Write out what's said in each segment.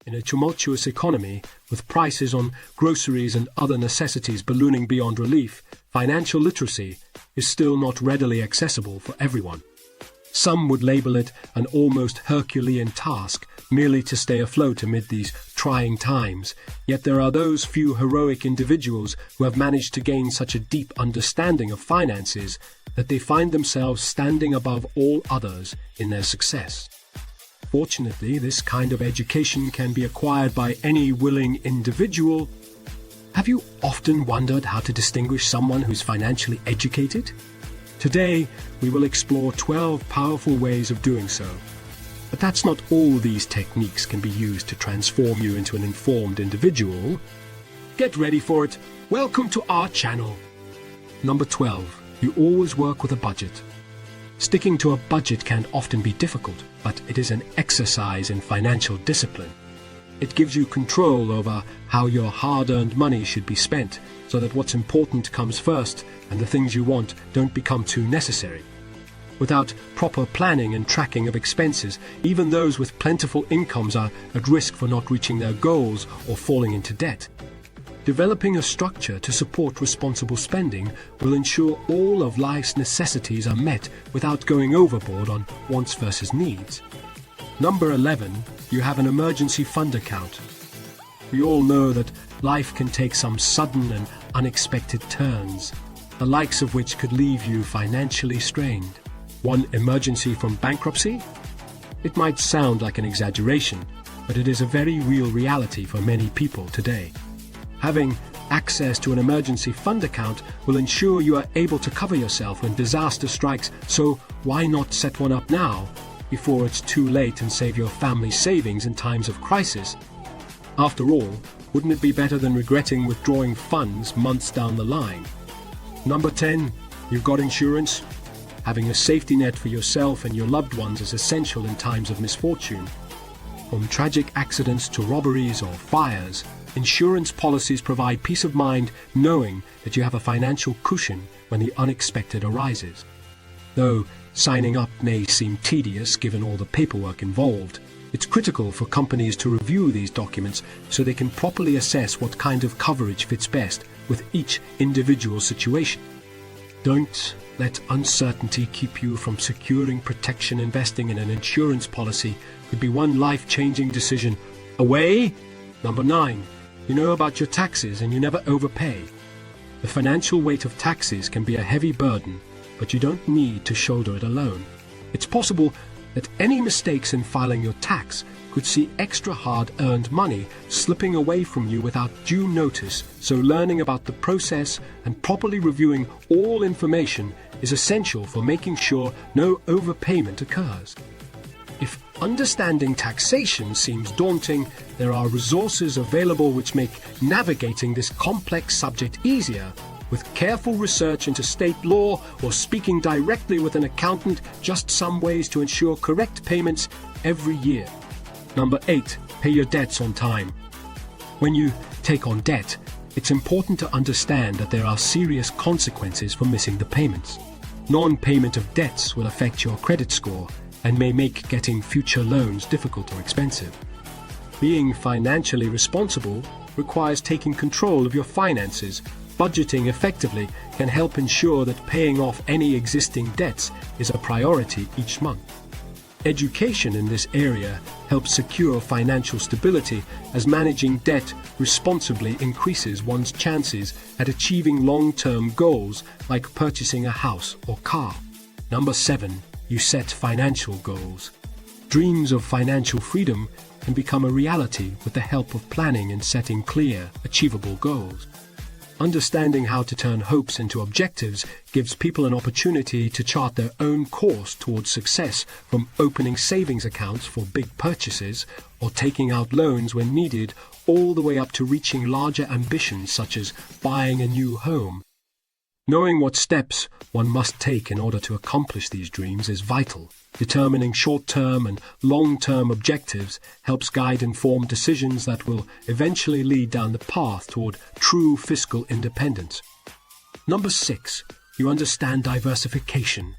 In a tumultuous economy, with prices on groceries and other necessities ballooning beyond relief, financial literacy is still not readily accessible for everyone. Some would label it an almost Herculean task merely to stay afloat amid these trying times, yet there are those few heroic individuals who have managed to gain such a deep understanding of finances that they find themselves standing above all others in their success. Fortunately, this kind of education can be acquired by any willing individual. Have you often wondered how to distinguish someone who's financially educated? Today, we will explore 12 powerful ways of doing so. But that's not all these techniques can be used to transform you into an informed individual. Get ready for it. Welcome to our channel. Number 12. You always work with a budget. Sticking to a budget can often be difficult, but it is an exercise in financial discipline. It gives you control over how your hard-earned money should be spent, so that what's important comes first and the things you want don't become too necessary. Without proper planning and tracking of expenses, even those with plentiful incomes are at risk for not reaching their goals or falling into debt. Developing a structure to support responsible spending will ensure all of life's necessities are met without going overboard on wants versus needs. Number 11, you have an emergency fund account. We all know that life can take some sudden and unexpected turns, the likes of which could leave you financially strained. One emergency from bankruptcy? It might sound like an exaggeration, but it is a very real reality for many people today. Having access to an emergency fund account will ensure you are able to cover yourself when disaster strikes, so why not set one up now, before it's too late, and save your family's savings in times of crisis? After all, wouldn't it be better than regretting withdrawing funds months down the line? Number 10, you've got insurance. Having a safety net for yourself and your loved ones is essential in times of misfortune. From tragic accidents to robberies or fires, insurance policies provide peace of mind knowing that you have a financial cushion when the unexpected arises. Though signing up may seem tedious given all the paperwork involved, it's critical for companies to review these documents so they can properly assess what kind of coverage fits best with each individual situation. Don't let uncertainty keep you from securing protection. Investing in an insurance policy could be one life-changing decision away. Number 9. You know about your taxes and you never overpay. The financial weight of taxes can be a heavy burden, but you don't need to shoulder it alone. It's possible that any mistakes in filing your tax could see extra hard-earned money slipping away from you without due notice, so learning about the process and properly reviewing all information is essential for making sure no overpayment occurs. If understanding taxation seems daunting, there are resources available which make navigating this complex subject easier. With careful research into state law or speaking directly with an accountant, just some ways to ensure correct payments every year. Number 8, pay your debts on time. When you take on debt, it's important to understand that there are serious consequences for missing the payments. Non-payment of debts will affect your credit score and may make getting future loans difficult or expensive. Being financially responsible requires taking control of your finances. Budgeting effectively can help ensure that paying off any existing debts is a priority each month. Education in this area helps secure financial stability, as managing debt responsibly increases one's chances at achieving long-term goals like purchasing a house or car. Number 7. You set financial goals. Dreams of financial freedom can become a reality with the help of planning and setting clear, achievable goals. Understanding how to turn hopes into objectives gives people an opportunity to chart their own course towards success, from opening savings accounts for big purchases or taking out loans when needed, all the way up to reaching larger ambitions such as buying a new home. Knowing what steps one must take in order to accomplish these dreams is vital. Determining short-term and long-term objectives helps guide informed decisions that will eventually lead down the path toward true fiscal independence. Number 6. You understand diversification.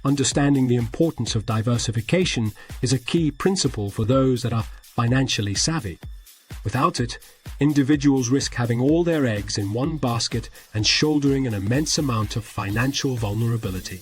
Understanding the importance of diversification is a key principle for those that are financially savvy. Without it, individuals risk having all their eggs in one basket and shouldering an immense amount of financial vulnerability.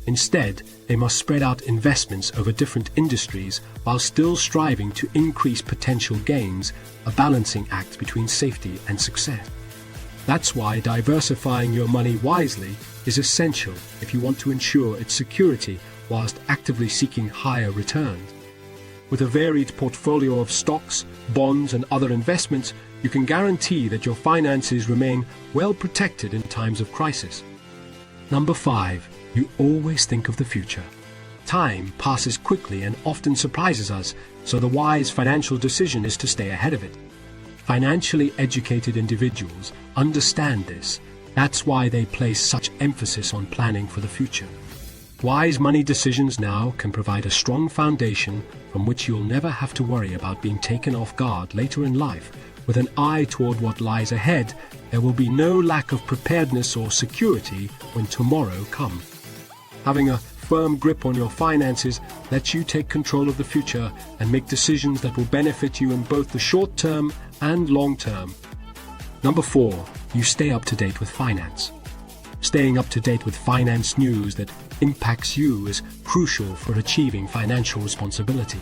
Instead, they must spread out investments over different industries while still striving to increase potential gains, a balancing act between safety and success. That's why diversifying your money wisely is essential if you want to ensure its security whilst actively seeking higher returns. With a varied portfolio of stocks, bonds, and other investments, you can guarantee that your finances remain well protected in times of crisis. Number 5. You always think of the future. Time passes quickly and often surprises us, so the wise financial decision is to stay ahead of it. Financially educated individuals understand this. That's why they place such emphasis on planning for the future. Wise money decisions now can provide a strong foundation from which you'll never have to worry about being taken off guard later in life. With an eye toward what lies ahead, there will be no lack of preparedness or security when tomorrow comes. Having a firm grip on your finances lets you take control of the future and make decisions that will benefit you in both the short term and long term. Number 4. You stay up to date with finance. Staying up to date with finance news that impacts you is crucial for achieving financial responsibility.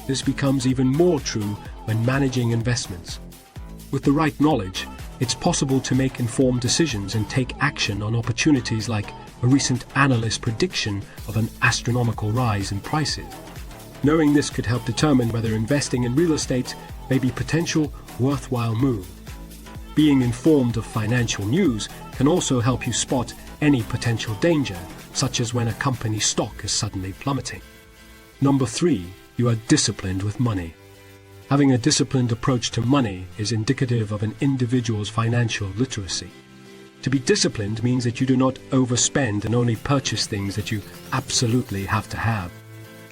This becomes even more true when managing investments. With the right knowledge, it's possible to make informed decisions and take action on opportunities like a recent analyst prediction of an astronomical rise in prices. Knowing this could help determine whether investing in real estate may be a potential worthwhile move. Being informed of financial news can also help you spot any potential danger, such as when a company's stock is suddenly plummeting. Number 3. You are disciplined with money. Having a disciplined approach to money is indicative of an individual's financial literacy. To be disciplined means that you do not overspend and only purchase things that you absolutely have to have.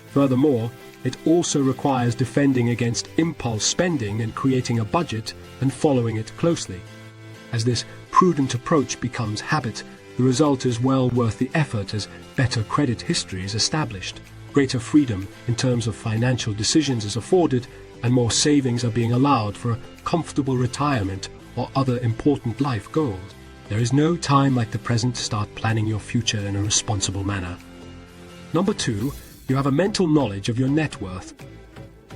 Furthermore, it also requires defending against impulse spending and creating a budget and following it closely. As this prudent approach becomes habit, the result is well worth the effort as better credit history is established, greater freedom in terms of financial decisions is afforded, and more savings are being allowed for a comfortable retirement or other important life goals. There is no time like the present to start planning your future in a responsible manner. Number 2. You have a mental knowledge of your net worth.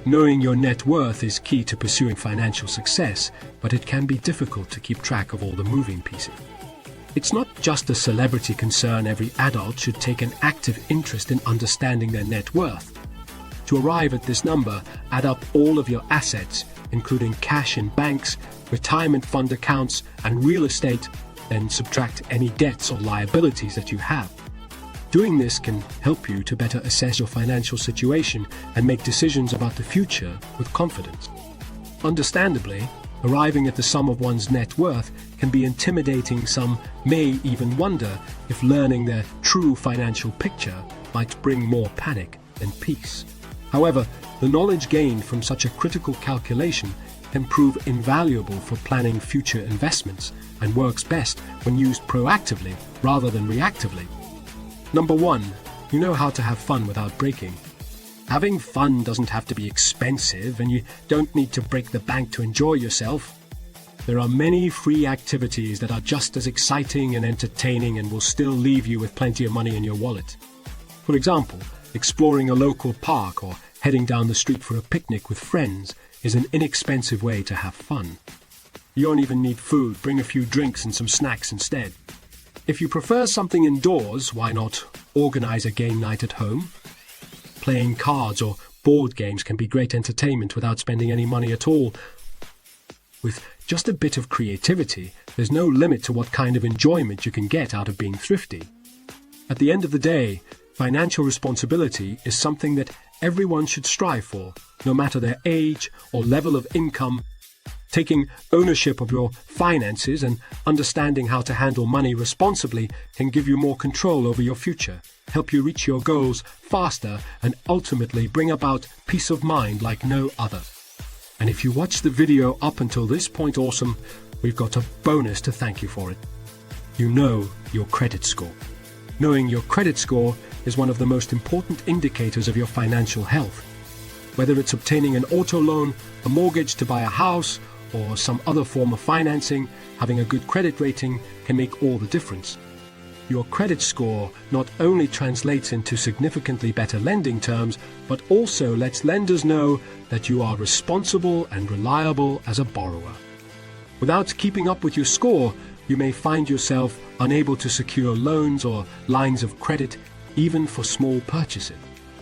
Knowing your net worth is key to pursuing financial success, but it can be difficult to keep track of all the moving pieces. It's not just a celebrity concern. Every adult should take an active interest in understanding their net worth. To arrive at this number, add up all of your assets, including cash in banks, retirement fund accounts, and real estate, then subtract any debts or liabilities that you have. Doing this can help you to better assess your financial situation and make decisions about the future with confidence. Understandably, arriving at the sum of one's net worth can be intimidating. Some may even wonder if learning their true financial picture might bring more panic than peace. However, the knowledge gained from such a critical calculation can prove invaluable for planning future investments and works best when used proactively rather than reactively. Number 1. You know how to have fun without breaking. Having fun doesn't have to be expensive, and you don't need to break the bank to enjoy yourself. There are many free activities that are just as exciting and entertaining and will still leave you with plenty of money in your wallet. For example, exploring a local park or heading down the street for a picnic with friends is an inexpensive way to have fun. You don't even need food. Bring a few drinks and some snacks instead. If you prefer something indoors, why not organize a game night at home? Playing cards or board games can be great entertainment without spending any money at all. With just a bit of creativity, there's no limit to what kind of enjoyment you can get out of being thrifty. At the end of the day, financial responsibility is something that everyone should strive for, no matter their age or level of income. Taking ownership of your finances and understanding how to handle money responsibly can give you more control over your future, help you reach your goals faster, and ultimately bring about peace of mind like no other. And if you watched the video up until this point, awesome, we've got a bonus to thank you for it. You know your credit score. Knowing your credit score is one of the most important indicators of your financial health. Whether it's obtaining an auto loan, a mortgage to buy a house, or some other form of financing, having a good credit rating can make all the difference. Your credit score not only translates into significantly better lending terms, but also lets lenders know that you are responsible and reliable as a borrower. Without keeping up with your score, you may find yourself unable to secure loans or lines of credit, even for small purchases.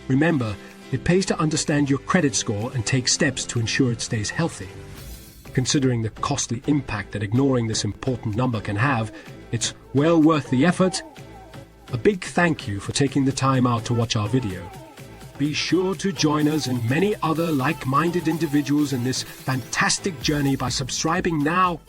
Remember, it pays to understand your credit score and take steps to ensure it stays healthy. Considering the costly impact that ignoring this important number can have, it's well worth the effort. A big thank you for taking the time out to watch our video. Be sure to join us and many other like-minded individuals in this fantastic journey by subscribing now.